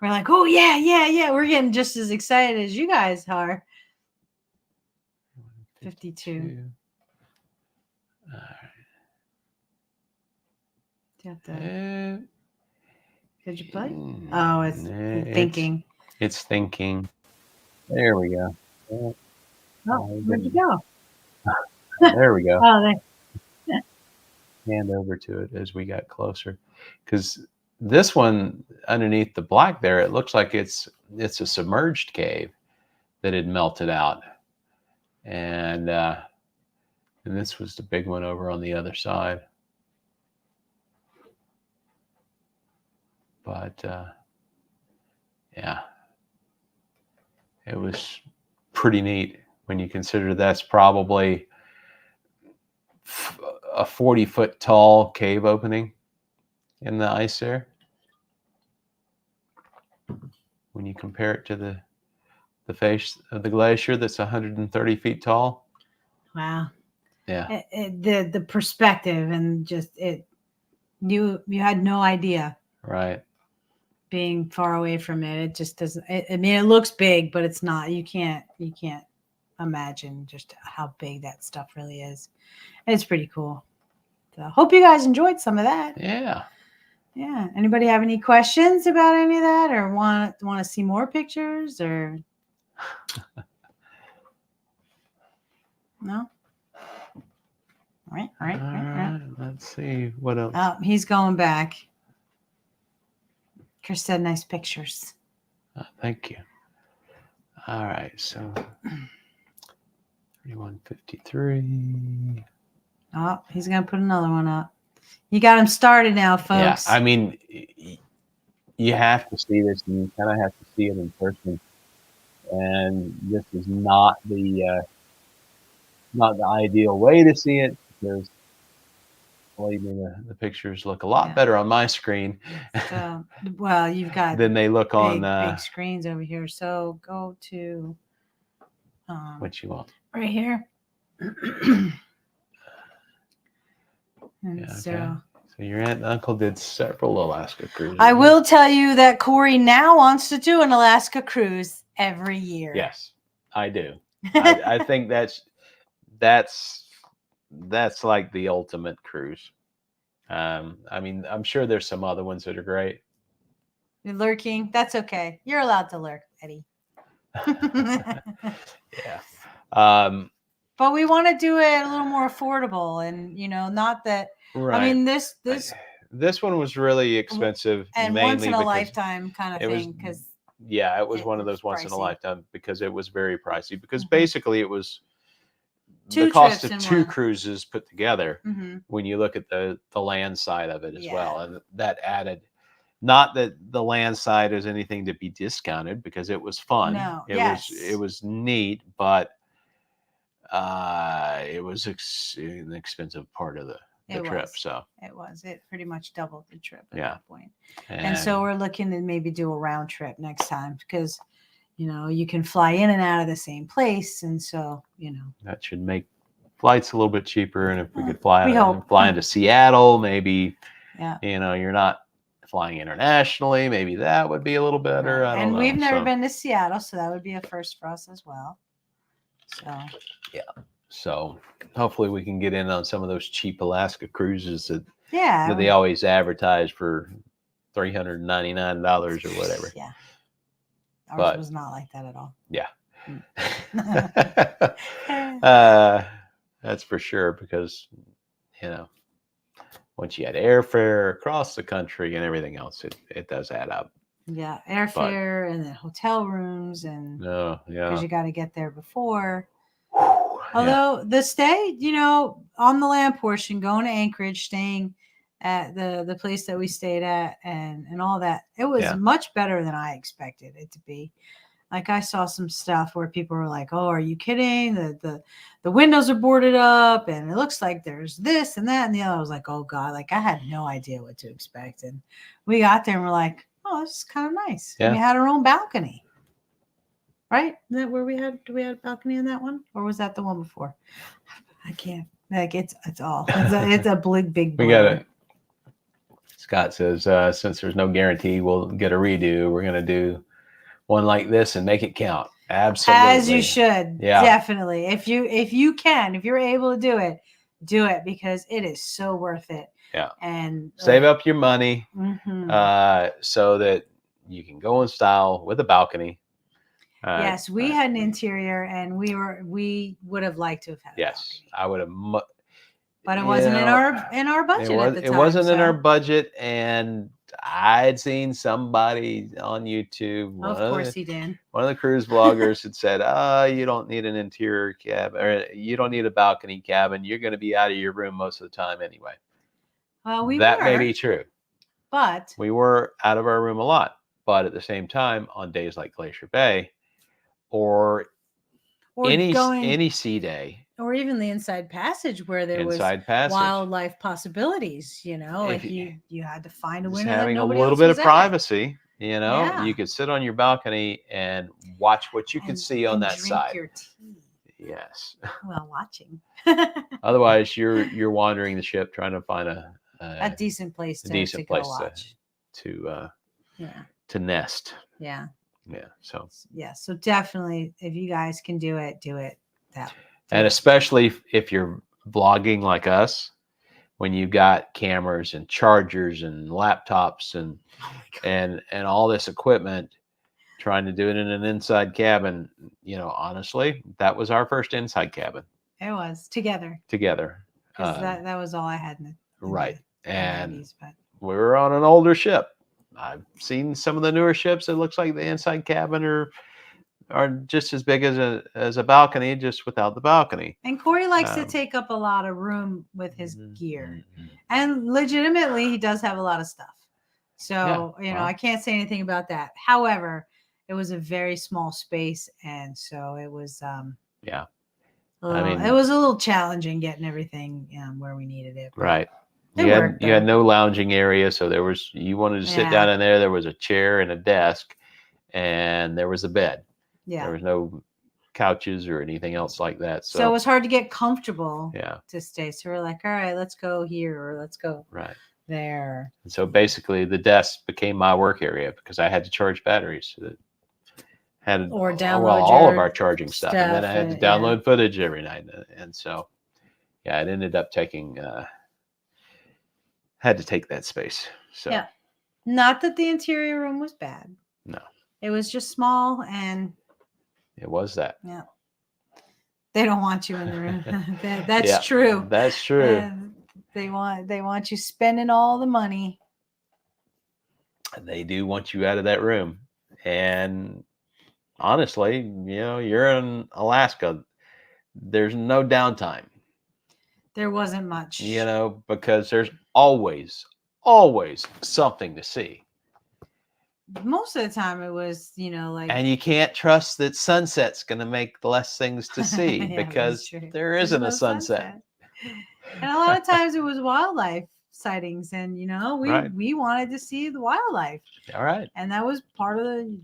We're like, oh yeah. We're getting just as excited as you guys are. 52. All right. Do you have to, could you play? Oh, it's thinking. It's thinking. There we go. Oh, where'd you go? There we go. Oh, there. Hand over to it as we got closer, because this one underneath the black there, it looks like it's a submerged cave that had melted out, and this was the big one over on the other side. But yeah, it was pretty neat when you consider that's probably a 40-foot tall cave opening in the ice there. When you compare it to the face of the glacier that's 130 feet tall. Wow. Yeah. The perspective and just you had no idea. Right. Being far away from it, it just doesn't. I mean, it looks big, but it's not. You can't imagine just how big that stuff really is. It's pretty cool. So, hope you guys enjoyed some of that. Yeah. Yeah. Anybody have any questions about any of that, or want to see more pictures, or no? All right. Let's see what else. Oh, he's going back. Chris said, "Nice pictures." Thank you. All right, so 3153. Oh, he's gonna put another one up. You got him started now, folks. Yeah, I mean, you have to see this, and you kind of have to see it in person. And this is not the ideal way to see it, because believe me, the pictures look a lot better on my screen. So, well, you've got than they look on big screens over here. So go to what you want right here. And yeah, so your aunt and uncle did several Alaska cruises. I will tell you that Corey now wants to do an Alaska cruise every year. Yes, I do. I think that's like the ultimate cruise. I mean, I'm sure there's some other ones that are great. You're lurking. That's okay. You're allowed to lurk, Eddie. Yeah. But we want to do it a little more affordable, and not that. Right. I mean, this one was really expensive, and mainly once in a lifetime kind of thing. Because it was one of those once in a lifetime, because it was very pricey. Because Mm-hmm. basically, it was Two the cost trips of in two one. cruises put together. Mm-hmm. When you look at the land side of it as well, and that added. Not that the land side is anything to be discounted, because it was fun. No, it was neat, but it was an expensive part of the trip. So it pretty much doubled the trip at that point. And so we're looking to maybe do a round trip next time, because you can fly in and out of the same place, and so that should make flights a little bit cheaper. And if we could fly into Seattle, maybe you're not flying internationally, maybe that would be a little better. I don't know. We've never been to Seattle, so that would be a first for us as well. So so hopefully we can get in on some of those cheap Alaska cruises that they always advertise for $399 or whatever. Yeah, ours was not like that at all. Yeah. That's for sure, because once you had airfare across the country and everything else, it does add up. Yeah, airfare and then hotel rooms, and because you got to get there before. Although the stay, on the land portion, going to Anchorage, staying at the place that we stayed at, and all that, it was much better than I expected it to be. Like I saw some stuff where people were like, "Oh, are you kidding? The windows are boarded up, and it looks like there's this and that and the other." I was like, "Oh God!" Like I had no idea what to expect, and we got there and we're like, "Oh, this is kind of nice." And we Yeah. had our own balcony, right? Is that where we had? Do we have a balcony in that one, or was that the one before? I can't. Like it's a big We got blur. it. Scott says, since there's no guarantee we'll get a redo, we're going to do one like this and make it count. Absolutely. As you should. Yeah. Definitely. If you're able to do it because it is so worth it. Yeah. And save up your money mhm. so that you can go in style with a balcony. Yes, we had an interior, and we would have liked to have had. Yes, I would have. But it wasn't in our budget at the time. It wasn't in our so- budget, and I'd seen somebody on YouTube. Of course he did. One of the cruise vloggers had said, you don't need an interior cabin, or you don't need a balcony cabin. You're going to be out of your room most of the time anyway. Well, that may be true. But we were out of our room a lot. But at the same time, on days like Glacier Bay or any sea day, or even the inside passage where there was wildlife possibilities, like you had to find a window, having a little bit of privacy, you could sit on your balcony and watch what you could see on that side. Your tea. Yes. Well, watching. Otherwise, you're wandering the ship trying to find a decent place to go watch. To nest. Yeah. So definitely, if you guys can do it. And especially if you're vlogging like us, when you've got cameras and chargers and laptops and all this equipment, trying to do it in an inside cabin, honestly, that was our first inside cabin. It was together. Because that was all I had in right. And we were on an older ship. I've seen some of the newer ships. It looks like the inside cabin are just as big as a balcony, just without the balcony. And Corey likes to take up a lot of room with his gear, and legitimately, he does have a lot of stuff. So I can't say anything about that. However, it was a very small space, and so it was it was a little challenging getting everything where we needed it. Right. You had no lounging area, so you wanted to sit down in there. There was a chair and a desk, and there was a bed. Yeah. There was no couches or anything else like that. So it was hard to get comfortable. Yeah. To stay. So we're like, all right, let's go here or let's go there. And so basically, the desk became my work area because I had to charge batteries. So that had download all of our charging stuff, and then I had to download footage every night, and so it ended up taking. Had to take that space. So not that the interior room was bad. No, it was just small, and it was that. Yeah, they don't want you in the room. That's true. That's true. They want you spending all the money. They do want you out of that room, and honestly, you're in Alaska. There's no downtime. There wasn't much. Because there's always something to see. Most of the time it was, and you can't trust that sunset's going to make less things to see because there isn't a sunset. And a lot of times it was wildlife sightings, and we wanted to see the wildlife. All right. And that was part of the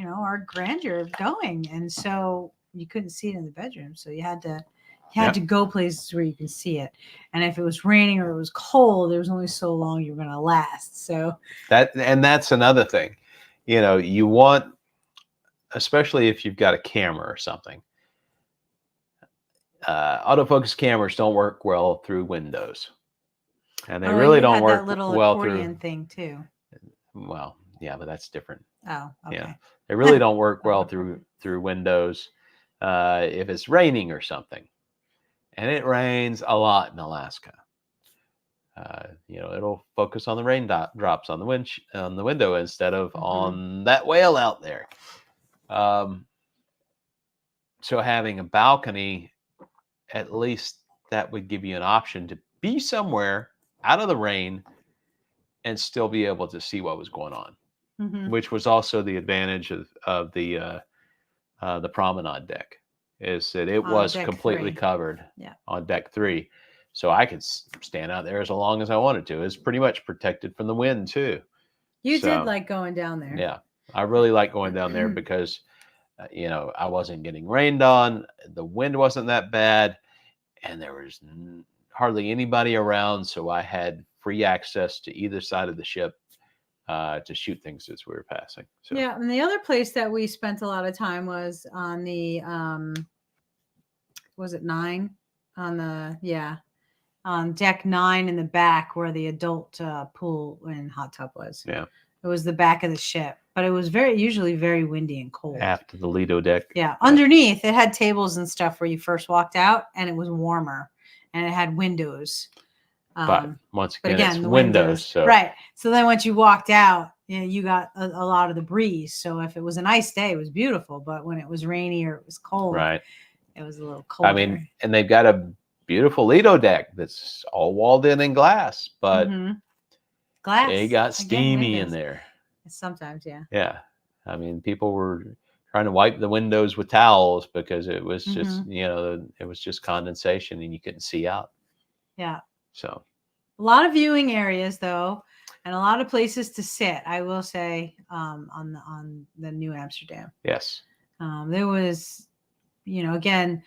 our grandeur of going, and so you couldn't see it in the bedroom, so you had to go places where you can see it. And if it was raining or it was cold, there was only so long you were going to last. So that's another thing. You want, especially if you've got a camera or something, autofocus cameras don't work well through windows. And they really don't work well through thing too. Well, yeah, but that's different. Oh, okay. Yeah. They really don't work well through windows if it's raining or something. And it rains a lot in Alaska. It'll focus on the rain drops on the window instead of on that whale out there. So having a balcony, at least that would give you an option to be somewhere out of the rain and still be able to see what was going on, which was also the advantage of the the promenade deck, is that it On was deck completely 3. covered Yeah. on deck 3. So I could stand out there as long as I wanted to. It was pretty much protected from the wind too. You So, did like going down there. Yeah, I really like going down there because, I wasn't getting rained on. The wind wasn't that bad, and there was hardly anybody around. So I had free access to either side of the ship to shoot things as we were passing. So Yeah, and the other place that we spent a lot of time was on the was it 9 on on deck 9 in the back where the adult pool and hot tub was. Yeah, it was the back of the ship, but it was usually very windy and cold. after the Lido deck. Yeah, underneath it had tables and stuff where you first walked out, and it was warmer, and it had windows. But once again, it's the windows. So right. So then once you walked out, you got a lot of the breeze. So if it was a nice day, it was beautiful. But when it was rainy or it was cold, right, it was a little colder. I mean, and they've got a beautiful Lido deck that's all walled in glass, but glass. it got steamy in there. Sometimes, yeah. Yeah, I mean, people were trying to wipe the windows with towels because it was just, it was just condensation and you couldn't see out. Yeah. So a lot of viewing areas though, and a lot of places to sit, I will say, on the New Amsterdam. Yes. There was, again,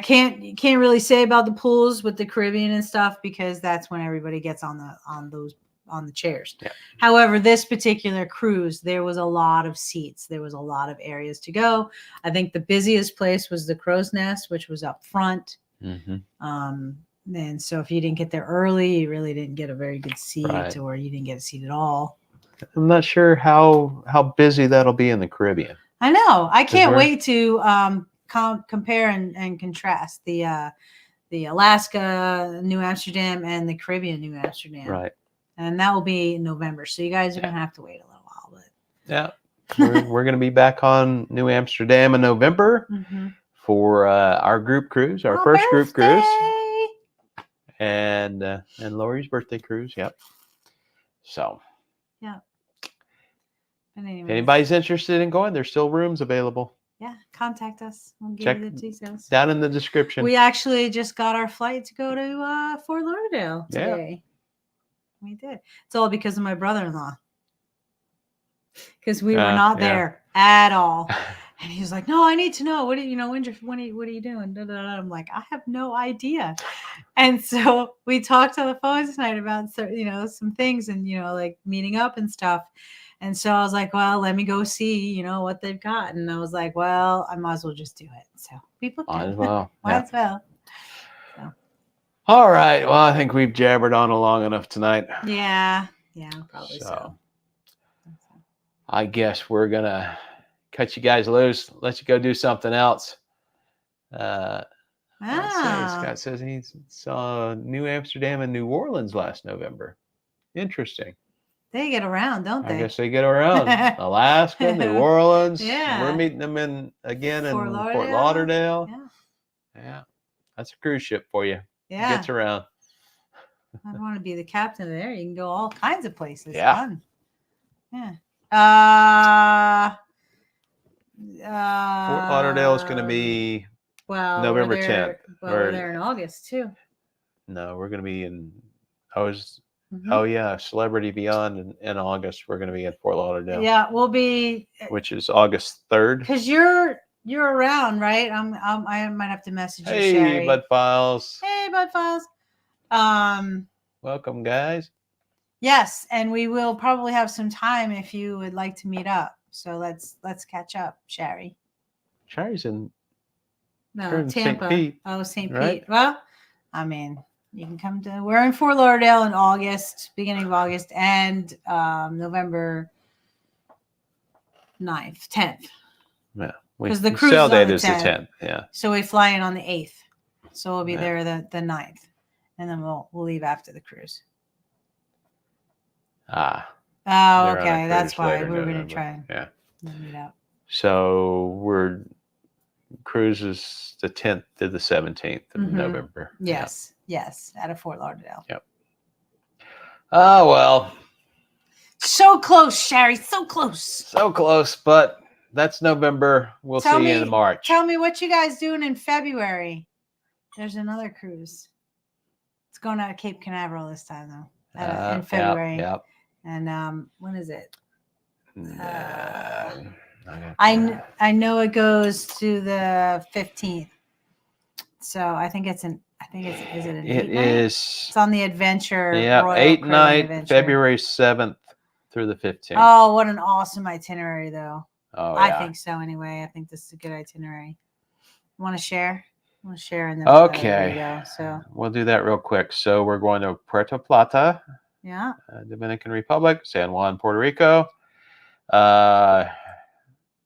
can't really say about the pools with the Caribbean and stuff because that's when everybody gets on the chairs. Yeah. However, this particular cruise, there was a lot of seats. There was a lot of areas to go. I think the busiest place was the Crow's Nest, which was up front. And so if you didn't get there early, you really didn't get a very good seat, or you didn't get a seat at all. I'm not sure how busy that'll be in the Caribbean. I know. I can't wait to compare and contrast the Alaska New Amsterdam and the Caribbean New Amsterdam. Right. And that will be in November. So you guys are going to have to wait a little while. But yeah, we're going to be back on New Amsterdam in November for our group cruise, our first group cruise. And Lori's birthday cruise. Yep. So. Yeah. If anybody's interested in going, there's still rooms available. Yeah, contact us. We'll give you the details down in the description. We actually just got our flight to go to Fort Lauderdale today. Yeah. We did. It's all because of my brother-in-law. Because we were not there at all. And he was like, "No, I need to know. What are you doing?" Da, da, da. I'm like, "I have no idea." And so we talked on the phone tonight about some things and like meeting up and stuff. And so I was like, "Well, let me go see what they've got." And I was like, "Well, I might as well just do it." So people might as well. Might as well. So. All right. Well, I think we've jabbered on long enough tonight. Yeah. Yeah. Probably so. I guess we're gonna cut you guys loose, let you go do something else. Scott says he saw New Amsterdam and New Orleans last November. Interesting. They get around, don't they? I guess they get around. Alaska, New Orleans. Yeah. We're meeting them again in Fort Lauderdale. Yeah. That's a cruise ship for you. Yeah. Gets around. I want to be the captain there. You can go all kinds of places. Yeah. Fun. Yeah. Fort Lauderdale is going to be November 10th. We're there in August too. No, we're going to be in. Oh yeah, Celebrity Beyond in August. We're going to be in Fort Lauderdale. Yeah, we'll be. Which is August 3rd. Because you're around, right? I might have to message you. Hey, Sherry. Bud Files. Hey, Bud Files. Welcome, guys. Yes, and we will probably have some time if you would like to meet up. So let's catch up, Sherry. Sherry's in Tampa. St. Pete. Oh, St. Right? Pete. Well, I mean, you can come to. We're in Fort Lauderdale in August, beginning of August, and November 9th, 10th. Yeah, because the cruise sail date is the 10th. Yeah. So we fly in on the 8th. So we'll be there the 9th, and then we'll leave after the cruise. Oh, okay. That's why we're going to try and meet up. So cruise is the 10th to the 17th of November. Yes. Yes. Out of Fort Lauderdale. Yep. Oh, well. So close, Sherry. So close. So close, but that's November. We'll Tell see you me- in March. Tell me what you guys doing in February. There's another cruise. It's going out of Cape Canaveral this time though. In February. Yep. And when is it? I I know it goes to the 15th. So I think it's an. Is it an 8 It night? is. It's on the Adventure. Yeah, Royal 8 Caribbean night, Adventure. February 7th through the 15th. Oh, what an awesome itinerary, though. Oh, I yeah. think so. Anyway, I think this is a good itinerary. Want to share? Want to share and then Okay. go, so We'll do that real quick. So we're going to Puerto Plata, yeah, Dominican Republic, San Juan, Puerto Rico,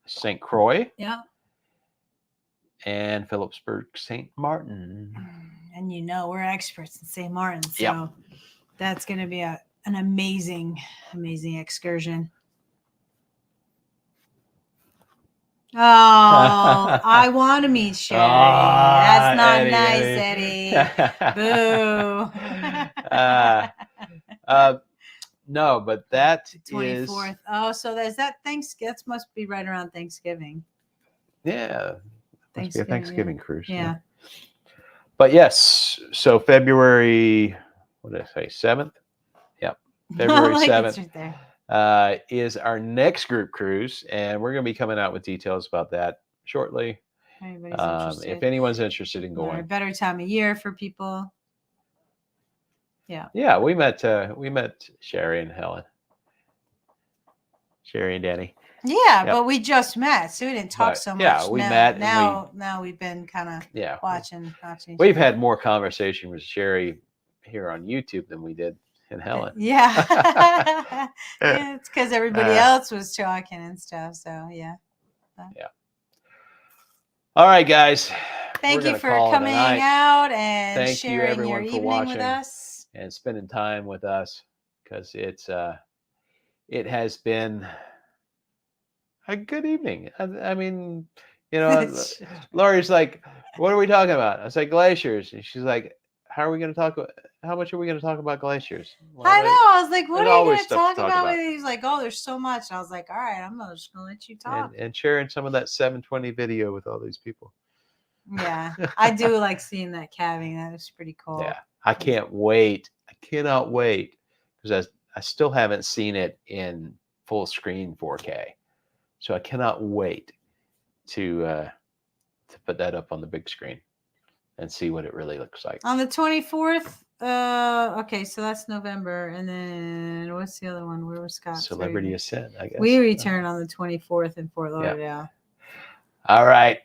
St. Croix, yeah. and Phillipsburg, St. Martin. And we're experts in St. Martin, so Yep. that's going to be an amazing excursion. Oh, I want to meet Sherry. That's not nice, Eddie. Boo. No, but that 24th. is. Oh, so there's that Thanksgiving. That must be right around Thanksgiving. Yeah. Must be a Thanksgiving cruise. Yeah. But yes, so February, what did I say, 7th? Yep. February 7th right there. is our next group cruise, and we're going to be coming out with details about that shortly. If anyone's interested in going. Better time of year for people. Yeah. Yeah, we met Sherry and Helen. Sherry and Danny. Yeah, but we just met, so we didn't talk so much. Yeah, we met. Now we've been kind of watching. We've had more conversation with Sherry here on YouTube than we did in Helen. Yeah. Yeah, it's because everybody else was talking and stuff. So yeah. Yeah. All right, guys. Thank you for coming out and sharing your evening with us and spending time with us, because it has been a good evening. I mean, Lori's like, "What are we talking about?" I say, "Glaciers," and she's like, "How much are we going to talk about glaciers?" Well, I know. I was like, "What are you going to talk about?" He's like, "Oh, there's so much." I was like, "All right, I'm just going to let you talk." And sharing some of that 720 video with all these people. Yeah, I do like seeing that calving. That was pretty cool. Yeah, I can't wait. I cannot wait, because I still haven't seen it in full screen 4K. So I cannot wait to put that up on the big screen and see what it really looks like. On the 24th, okay, so that's November. And then what's the other one? Where was Scott? Celebrity Ascent, I guess. We return on the 24th in Fort Lauderdale. Yeah. All right.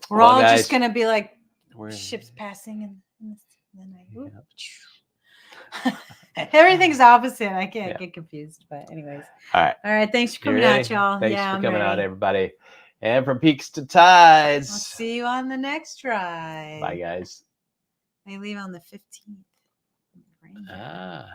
We're all just going to be like ships passing in the night. Yeah. Everything's opposite. I can't get confused, but anyways. All right. Thanks for coming out, y'all. Thanks for coming out, everybody. And from peaks to tides. I'll see you on the next ride. Bye, guys. They leave on the 15th. Ah.